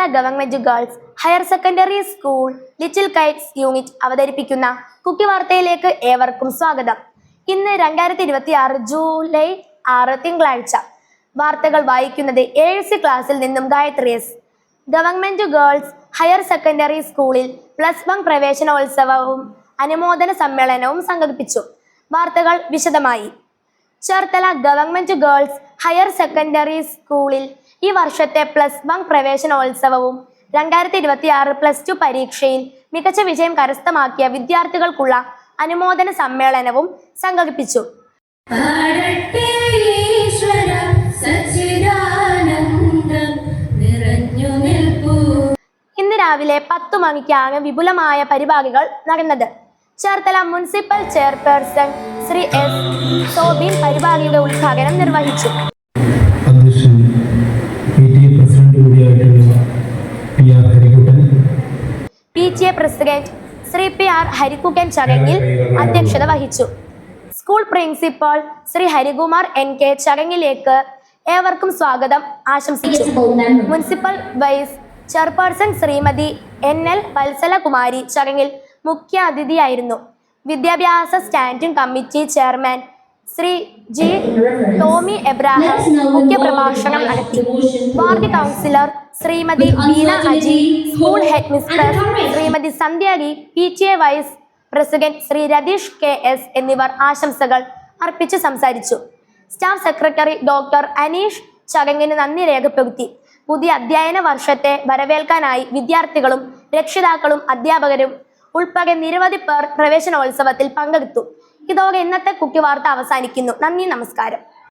Cherthala government girls higher secondary school little Kites unit അവതരിപ്പിക്കുന്ന കുക്കി വാർത്തയിലേക്ക് ഏവർക്കും സ്വാഗതം. ഇന്ന് 2026 ജൂലൈ 6 തിങ്കളാഴ്ച. വാർത്തകൾ വായിക്കുന്നത് 7th ക്ലാസ്സിൽ നിന്നും Gayathri S. Government girls higher secondary സ്കൂളിൽ +1 പ്രവേശനോത്സവവും അനുമോദന സമ്മേളനവും സംഘടിപ്പിച്ചു. വാർത്തകൾ വിശദമായി. Cherthala government girls higher secondary സ്കൂളിൽ ഈ വർഷത്തെ +1 പ്രവേശനോത്സവവും 2026 +2 പരീക്ഷയിൽ മികച്ച വിജയം കരസ്ഥമാക്കിയ വിദ്യാർത്ഥികൾക്കുള്ള അനുമോദന സമ്മേളനവും സംഘടിപ്പിച്ചു. ഇന്ന് രാവിലെ 10 മണിക്കാണ് വിപുലമായ പരിപാടികൾ നടന്നത്. Cherthala municipal chairperson Shri S Sobin പരിപാടിയുടെ ഉദ്ഘാടനം നിർവഹിച്ചു. PTA president Shri PR Harikuttan ചടങ്ങിൽ അധ്യക്ഷത വഹിച്ചു. School principal Shri Harikumar NK ചടങ്ങിലേക്ക് ഏവർക്കും സ്വാഗതം ആശംസിച്ചു. Municipal vice chairperson Shrimati NL Vatsalakumari ചടങ്ങിൽ മുഖ്യ അതിഥിയായിരുന്നു. വിദ്യാഭ്യാസ standing committee chairman Shri G Tomy Abraham മുഖ്യ പ്രഭാഷണം നടത്തി. Ward councillor Shrimati Beena Aji, school head mister Shrimati Sandhya D, PTA vice president Shri Ratheesh KS എന്നിവർ ആശംസകൾ അർപ്പിച്ച് സംസാരിച്ചു. സ്റ്റാഫ് സെക്രട്ടറി ഡോക്ടർ അനീഷ് ചടങ്ങിന് നന്ദി രേഖപ്പെടുത്തി. പുതിയ അധ്യയന വർഷത്തെ വരവേൽക്കാനായി വിദ്യാർത്ഥികളും രക്ഷിതാക്കളും അധ്യാപകരും ഉൾപ്പെടെ നിരവധി പേർ പ്രവേശനോത്സവത്തിൽ പങ്കെടുത്തു. ഇതോടെ ഇന്നത്തെ കുക്കി വാർത്ത അവസാനിക്കുന്നു. നന്ദി, നമസ്കാരം.